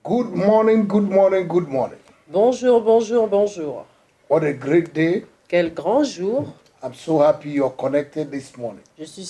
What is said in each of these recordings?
Good morning, good morning, good morning. Bonjour, bonjour, bonjour. What a great day. Quel grand jour. I'm so happy you're connected this morning. Je suis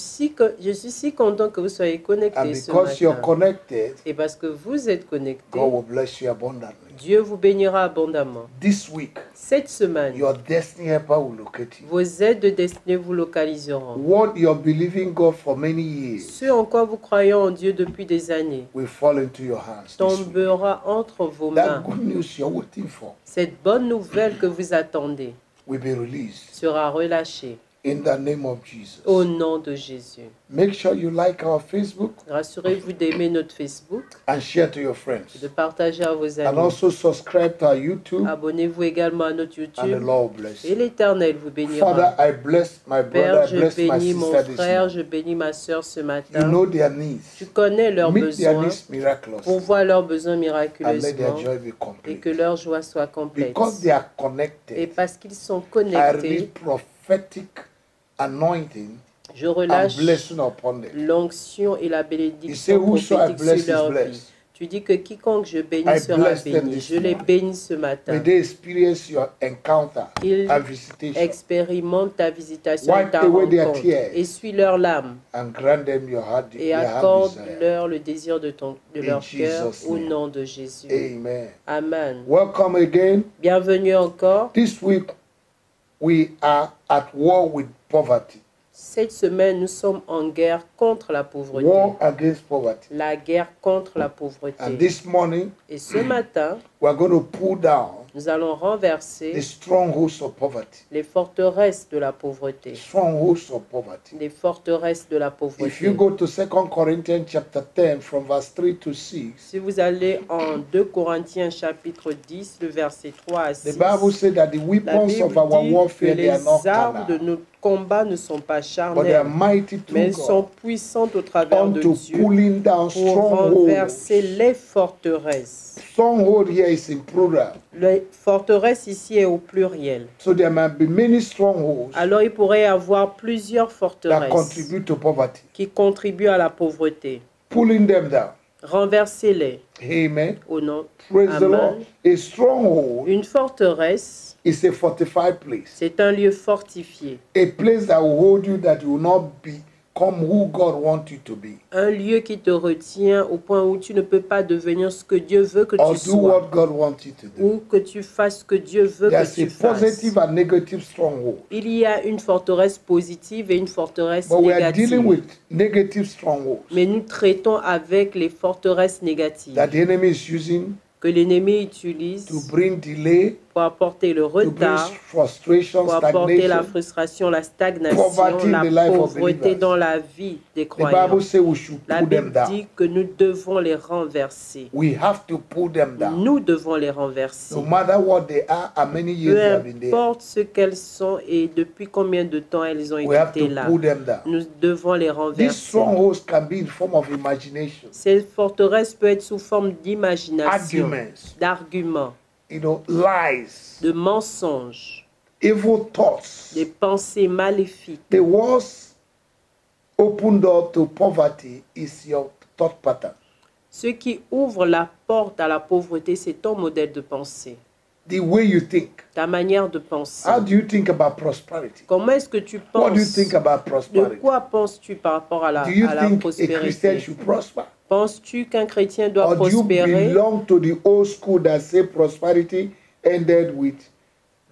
si content que vous soyez connectés And ce because you're matin. connected, Et parce que vous êtes connectés, God will bless you abundantly. Dieu vous bénira abondamment. This week, Cette semaine, your destiny helper will locate you. vos aides de destinée vous localiseront. What you're believing God for many years Ce en quoi vous croyez en Dieu depuis des années will fall into your hands this week. tombera entre vos That mains. good news you're waiting for Cette bonne nouvelle que vous attendez will be released sera relâchée in the name of Jesus. au nom de Jésus. Make sure you like our Facebook Rassurez-vous d'aimer notre Facebook, and share to your friends. de partager à vos And amis. also subscribe to our YouTube, Abonnez-vous également à notre and the YouTube Lord will bless et you. l'Éternel vous bénira. Father, I bless my brother, Père, I je bless my bénis mon sister this frère, morning. je bénis ma soeur ce You matin. know their needs. Tu connais leurs Meet their besoins, needs miraculously pourvois leurs besoins and let their miraculeusement joy be et complete. que leur joie soit complète. Because they are Et connected, parce qu'ils sont I release connectés, prophetic anointing je and relâche blessing upon them. l'onction et la You say, bénédiction whoso I prophétique bless sur leur is vie. blessed. Tu dis que quiconque je I bénis sera bless them béni. this Je les morning. bénis ce May matin. they experience your encounter Ils and visitation expérimente ta visitation et Wipe ta away their rencontre. tears. Essuie leurs larmes and grant them your heart, et their heart desire. accorde-leur le désir de In leur cœur Jesus' au name. nom de Jésus. Amen. Amen. Welcome again. Bienvenue encore. This week we are at war with poverty. Cette semaine, nous sommes en guerre contre la pauvreté. War against poverty. La guerre contre la And pauvreté. this morning Et ce matin, we are going to pull down nous allons the renverser strongholds of poverty. les forteresses de la pauvreté. Strongholds of poverty. Les forteresses de la If you pauvreté. go to 2 Corinthians chapter 10 from verse 3 to 6, Si vous allez en 2 Corinthiens chapitre 10, le verset 3 à 6, the Bible says that the la weapons Bible of our dit que warfare they are not les armes de carnal, notre combat ne sont pas but they are charnelles, mighty mais through elles sont God puissantes au travers de unto Dieu pulling down pour strongholds. renverser les forteresses. Stronghold here is in plural. Les forteresses ici est au pluriel. So there might be many strongholds Alors il pourrait y avoir plusieurs that forteresses contribute to poverty. qui contribuent à la pauvreté. Pulling them down. Renversez-les Amen. au nom. Praise the Amen. Lord. A stronghold Une forteresse, is a fortified place. c'est un lieu fortifié. A place that will hold you that you will not become who God wants you to be. Un lieu qui te retient au point où tu ne peux pas devenir ce que Dieu veut que Or tu do sois. what God wants you to do. Ou que tu fasses ce que Dieu veut que There's tu a fasses. positive and negative stronghold. Il y a une forteresse positive et une forteresse But we are dealing négative. with negative strongholds Mais nous traitons avec les forteresses négatives that the enemy is using que l'ennemi utilise to bring delay, pour apporter le to bring retard, frustration, pour apporter la stagnation. frustration, la stagnation, Poverty in la the life of pauvreté believers. dans la vie des The croyants. Bible says we should La pull them Bible down. dit que nous devons les renverser. We have to pull them down. Nous devons les renverser. No matter what they are, how many years Peu they have been there, importe ce qu'elles sont et depuis combien de temps elles ont we have été to là. pull them down. Nous devons les These renverser. strongholds can be in form of imagination, Ces forteresses peuvent être sous forme d'imagination, arguments, d'arguments, lies, de mensonges, evil thoughts. des pensées maléfiques. The worst open door to poverty is your thought pattern. Ce qui ouvre la porte à la pauvreté, c'est ton modèle de pensée, The way you think. ta manière de penser. How do you think about prosperity? Comment est-ce que tu What do you penses? think about De prosperity? quoi penses-tu par rapport à la Do you think a Christian prospérité? should prosper? Penses-tu qu'un chrétien doit Or do you prospérer? belong to the old school that say prosperity ended with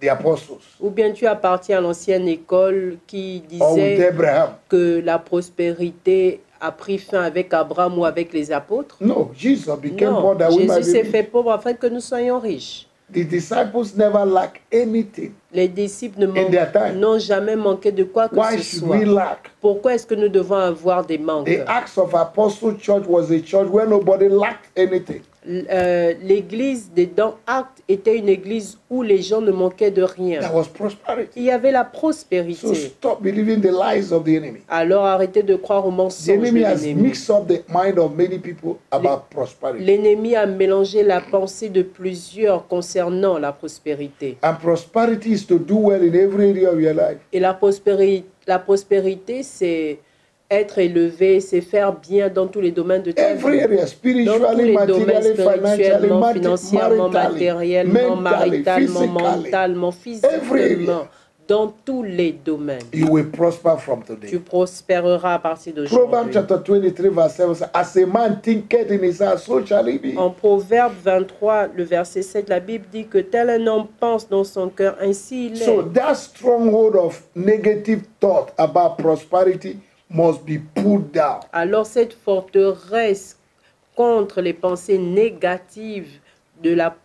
the apostles Ou bien tu appartiens à l'ancienne école qui or with disait Abraham? que la prospérité a pris fin avec Abraham ou avec les apôtres? No, Jesus became Non, poor that we might Jésus be s'est rich. fait pauvre afin que nous soyons riches. The disciples never lack anything. Les disciples their time. n'ont jamais manqué de quoi que Why ce should soit. we lack? Pourquoi est-ce que nous devons avoir des manques? The Acts of Apostle Church was a church where nobody lacked anything. L'église des Actes était une église où les gens ne manquaient de rien. There was prosperity. Il y avait la So prospérité. stop believing the lies of the enemy. Alors arrêtez de croire aux The mensonges de enemy has l'ennemi. mixed up the mind of many people about prosperity. L'ennemi a mélangé la pensée de plusieurs concernant la prospérité. And prosperity is to do well in every area of your life. Et la prospérité, c'est Être élevé, c'est faire bien dans tous les domaines de ta Every vie. area, Dans tous spiritually, les domaines materially, financially, spirituellement, financièrement, matériellement, mentally, maritalement, physically. mentalement, Every area. physiquement. Dans tous les domaines. You will prosper from today. Tu prospéreras à partir Proverbs d'aujourd'hui. chapter 23, verse 7 says, as a man thinketh in his heart, so shall he be. En Proverbe 23, le verset 7, la Bible dit que tel un homme pense dans son cœur, ainsi il est. So that stronghold of negative thought about prosperity must be pulled down. Alors cette forteresse contre les pensées négatives de la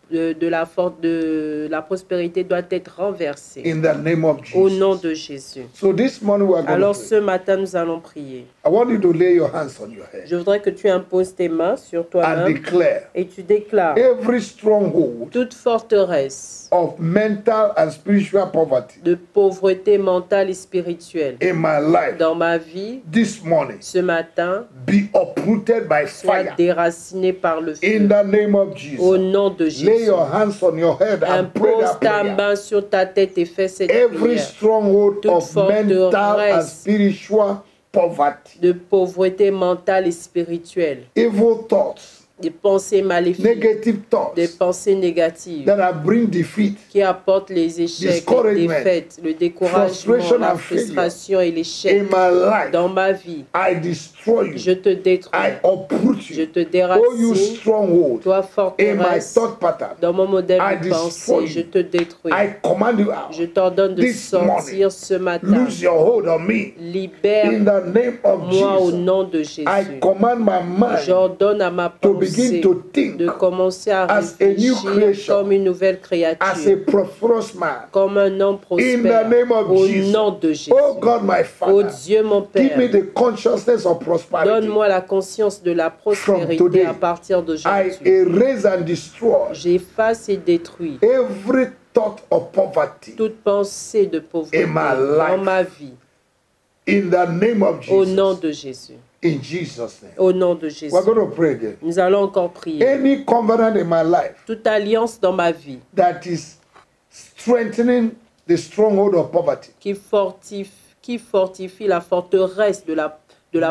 prospérité doit être renversée In the name of au Jesus. nom de Jésus. So this morning we are going Alors to pray. ce matin, nous allons prier. I want you to lay your hands on your head Je voudrais que tu imposes tes mains sur and toi-même declare et tu déclares every stronghold toute forteresse of mental and spiritual poverty de pauvreté mentale et spirituelle in my life dans ma vie this morning ce matin be uprooted by soit fire déracinée par le feu. in the name of Au Jesus. nom de Lay Jésus. your hands on your head and pray Impose that ta prayer. main sur ta tête et fais cette Every prière. stronghold Toute of mental and forteresse spiritual poverty, de pauvreté mentale et spirituelle, evil thoughts, des pensées maléfiques, negative des thoughts pensées négatives that bring defeat, qui apportent les échecs, les discouragement, défaites, le découragement, frustration la and failure. frustration et l'échec in my life. dans ma vie. I destroy you. Je te détruis, I uproot je you. te Oh, you déracine, stronghold toi in my forteresse, thought pattern. dans mon modèle I de destroy pensée, you. je te détruis. I command you out. Je t'ordonne de This morning, sortir ce matin. lose your hold on me. In Libère-moi the name of au Jesus, nom de I Jésus. command my mind J'ordonne à ma to begin pensée to think de commencer à as a new réfléchir creation, comme une nouvelle as a créature, prosperous man. comme un homme prospère, In the name of au Jesus. nom de Jésus. Oh God, my Ô Father, Dieu mon give me Père, the consciousness of prosperity. donne-moi la conscience de la today, prospérité à partir I d'aujourd'hui. erase and destroy J'efface et détruis every thought of poverty toute pensée de pauvreté In my life. dans ma vie, in the name of au nom Jesus. de Jésus. In Jesus' name. Au nom de Jésus. We're going to pray again. Nous allons encore prier. Any covenant in my life Toute alliance dans ma vie that is strengthening the stronghold of poverty qui fortifie la forteresse de la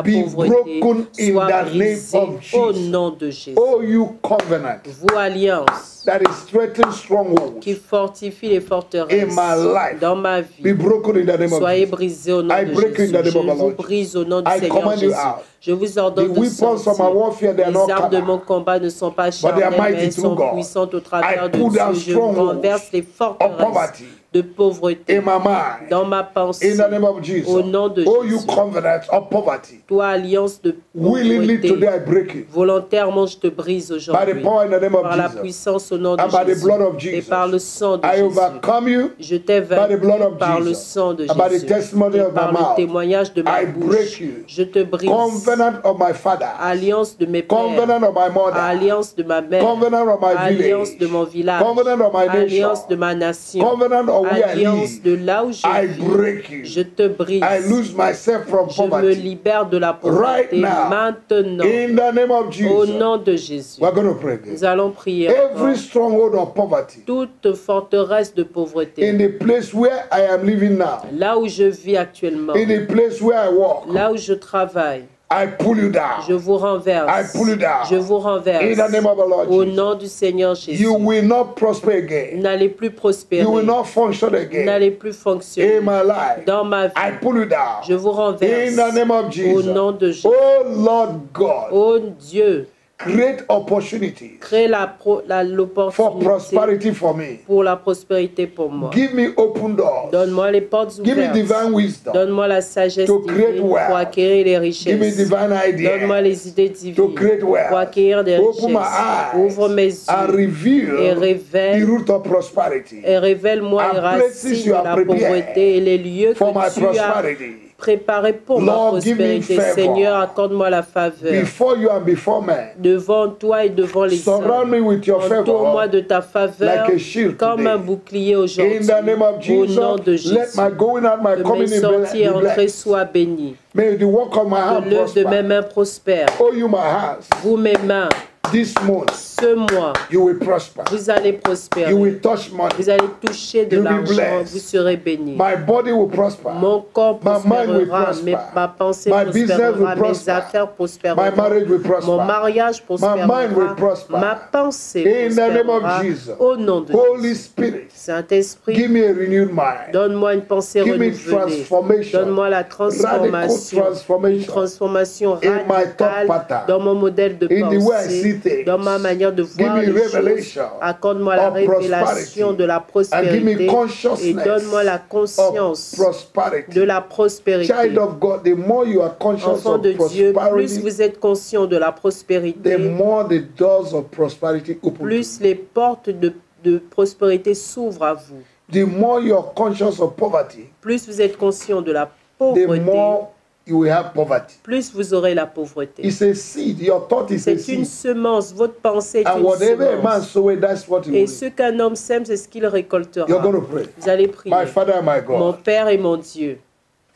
Be pauvreté broken in soit the name brisée of au Jesus. nom de Jésus. Oh, you covenant Vous, alliance, that is strengthening strongholds qui fortifie les in forteresses my life dans ma be vie, broken in the name of soyez Jesus. brisés au nom I de break in Jésus. the name Je of the vous Lord. brise au nom du I Seigneur command you Jésus. out. Je vous The ordonne de weapons of my sortir. warfare, they are Les not armes de mon carnal, combat ne sont pas they are charnelles, mighty mais elles through sont God. puissantes au travers I de pull down Dieu. Je strongholds renverse les of forteresses poverty de pauvreté in my mind. dans ma pensée. In the name of Jesus. Au nom de Oh, you Jésus. covenant of poverty. Toi, alliance de Willingly pauvreté, today I break it. volontairement, je te brise By the aujourd'hui. power in the name of Par la Jesus. puissance au nom de And by the Jésus. blood of Et Jesus. par le sang de I Jésus. overcome you Je t'ai by the blood vaincu of par le Jesus. sang de And by the Jésus. testimony Et of my par le mouth. témoignage de ma I bouche. break you. Je te brise. Covenant of my father. Alliance de mes pères. Covenant of my mother. Alliance de ma mère. Covenant of my Alliance village. de mon village. Covenant of my Alliance nation. de ma nation. Covenant of where I Alliance de live. là où je I vis. break you. Je te brise. I lose myself from Je me poverty. libère de la Right pauvreté now. maintenant. In the name of Au Jesus. nom de Jésus. We're going to pray again. Nous allons prier Every encore. stronghold of poverty Toute forteresse de in pauvreté, the place where I am living now, là où je vis actuellement, in the place where I work, là où je travaille, I pull you je down. vous renverse. I pull you down. Je vous In renverse. the name of the Lord Au Jesus. nom du Seigneur Jésus. You will not prosper Vous again. n'allez plus prospérer. You will not function Vous again. n'allez plus fonctionner. In my life, Dans ma vie, I pull you down. je vous renverse. In the name of Au Jesus. nom de Jésus. Oh Lord God, Oh Dieu, create opportunities crée for l'opportunité prosperity for me. pour la prospérité pour moi. Give me open doors. Donne-moi les portes Give me ouvertes. divine wisdom. Donne-moi la sagesse To create divine wealth. pour acquérir les Give me richesses. divine Donne-moi ideas. les idées To divines create wealth. pour acquérir des Open my richesses. eyes Ouvre mes and yeux reveal et the révèle root of prosperity et révèle-moi les And places racines you de are la prepared pauvreté et les lieux for my que tu as prosperity. préparés pour ma Lord, give me prospérité. favor. Seigneur, accorde-moi la faveur Before you and before men. devant toi et devant les Surround hommes. me with your Entoure-moi favor de ta faveur like a shield comme today. un bouclier aujourd'hui. In the name of Au nom de Jesus, let Jésus. my going out, my Que coming mes in sorties et be entrées blessed. soient bénies. May the work of my Que hand l'œuvre de mes prosper. mains prospère. Oh, you my hands. Vous, mes mains, This month, Ce mois, you will prosper. vous allez prospérer. You will touch money. Vous allez toucher de You'll be l'argent, blessed. vous serez béni. My body will prosper. Mon corps My mind will prospérera, prosper. ma pensée My business will prospérera, mes prosper. affaires My prospéreront, marriage will prosper. mon mariage My mind will prospérera, prosper. ma pensée In the name of prospérera. Jesus. Au nom de Holy Jésus. Spirit, Saint-Esprit, give me a renewed mind. donne-moi une pensée Give me renouvelée. transformation. Donne-moi la Radical transformation. Une transformation. transformation In my thought radicale pattern. dans mon modèle de In the way I see pensée, things. dans ma manière de Give voir me les choses. revelation Accorde-moi la of révélation prosperity. de la And give me prospérité et consciousness donne-moi la of conscience prosperity. de la prospérité. Child of God, the more you are conscious Enfant of de Dieu, plus prosperity, vous êtes conscient de la the prospérité, more the doors of prosperity open. plus les portes de prospérité s'ouvrent à vous. The more you are conscious of poverty, Plus vous êtes conscient de la the pauvreté, more you will have poverty. plus vous aurez la pauvreté. It's a seed. Your thought is a C'est seed. une semence, votre pensée est And une whatever a man semence. sows, that's what he Et will ce reap. qu'un homme sème, c'est ce qu'il récoltera. You're going to pray. Vous allez prier. My Father and my Mon God, Père et mon Dieu,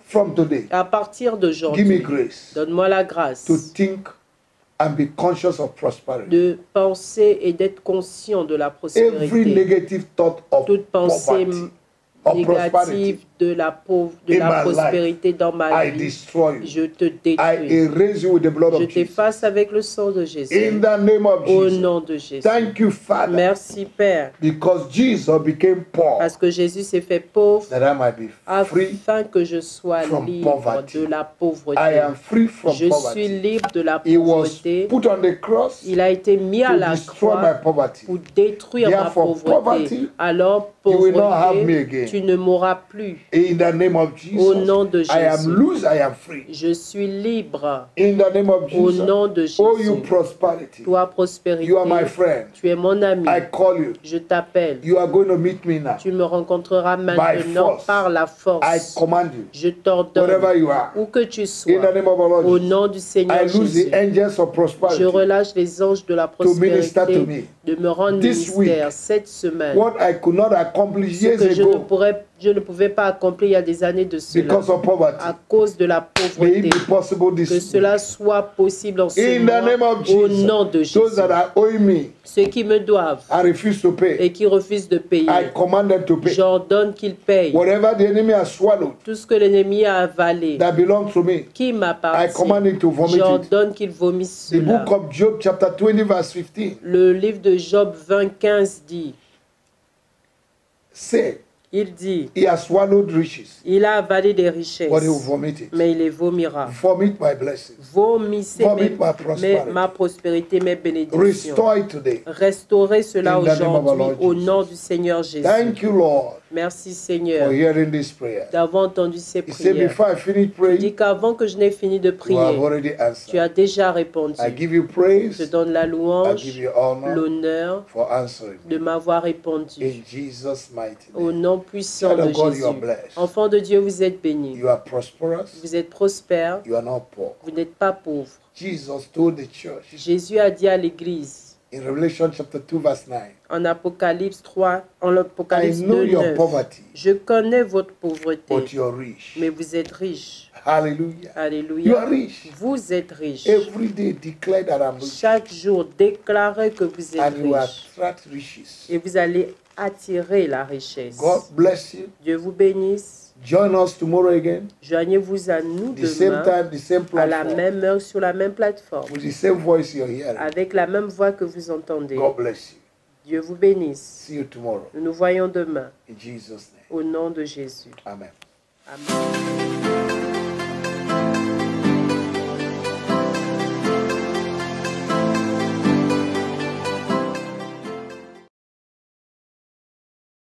from today, à partir give me d'aujourd'hui, grace donne-moi la grâce to think and be conscious of prosperity. de penser et d'être conscient de la Every prospérité. negative thought of Toute pensée poverty, of négative prosperity, de la in la my prospérité dans ma I vie, destroy you. je te I détruis. erase you with the blood Je of Jesus. t'efface avec le sang de Jésus. In the name of Au Jesus. nom de Jésus. Thank you, Father, Merci Père, because Jesus became poor parce que Jésus s'est fait pauvre that I might be free. afin que je sois from libre poverty. de la I pauvreté. am free from Je suis poverty. libre de la He was pauvreté. put on the cross Il a été mis à to la destroy my croix poverty. pour détruire ma Therefore, pauvreté. poverty, Alors, you will not have me pauvreté, again. tu ne mourras plus. In the name of Au nom de Jesus, I am Jésus. loose, I am free. Je suis libre. In the name of Au Jesus, nom de oh you Jésus. prosperity, Toi, prospérité, you are my friend. tu es mon ami. I call you. Je t'appelle. You are going to meet me now. Tu me rencontreras maintenant force. par la I force. command you, Je t'ordonne, wherever you are, où que tu in sois, the name of our Lord au Jesus, nom du Seigneur I lose Jésus. the angels of prosperity. Je relâche les anges de la minister to prospérité de me rendre This ministère week, cette semaine. What I could not accomplish Ce years que ago je ne pouvais pas accomplir il y a des années de cela, because of poverty, à cause de la may it pauvreté. be possible Que this cela week. soit possible en ce In the name mois, of au Jesus, nom de those Jésus. that are owing me, Ceux qui me doivent I refuse to pay. et qui refusent de payer, I command them to pay. j'ordonne qu'ils payent. Whatever the enemy has swallowed Tout ce que l'ennemi a avalé, that belongs to me, qui I m'appartient, command him to vomit it. j'ordonne qu'il vomisse The cela. book of Job, chapter 20, verse 15, Le livre de Job 20:15 dit, say, il dit, he has swallowed riches, il a avalé des richesses, but he will vomit it. mais il les vomira. Vomit my blessings. Vomissez Vomit my prosperity. ma prospérité, mes bénédictions. Restore it today. Restaurez cela In the name of our aujourd'hui Lord au Jesus. nom du Seigneur Jésus. Thank you, Lord, Merci for Seigneur hearing this prayer. d'avoir entendu ces He said, prières. before I finish Il dit praying, qu'avant que je n'ai fini de you have prier, already tu answered. as déjà répondu. I give you Je praise. donne la I louange, give you honor l'honneur for answering. de m'avoir répondu. In Jesus' mighty Au name. nom puissant Child de of God, Jésus. you are blessed. Enfant de Dieu, vous êtes bénis. You are prosperous. Vous êtes prospère. You are not poor. Vous n'êtes pas pauvre. Jesus told the church Jésus a dit à l'Église, in Revelation chapter 2, verse 9, en Apocalypse 3, en I Apocalypse know 2, your 9, poverty, je connais votre pauvreté, but you're rich. mais vous êtes riche. Hallelujah. You Alléluia. are rich. Vous êtes riche. Every day declare that I'm rich. Chaque jour, déclarez que vous êtes And you riche. attract riches. Et vous allez attirer la richesse. God bless you. Dieu vous bénisse. Join us tomorrow again. Joignez-vous à nous The same demain, time, the same à la platform. même heure, sur la même plateforme, With the same voice you're hearing. avec la même voix que vous entendez. God bless you. Dieu vous bénisse. See you tomorrow. Nous nous voyons demain, In Jesus' name. au nom de Jésus. Amen. Amen.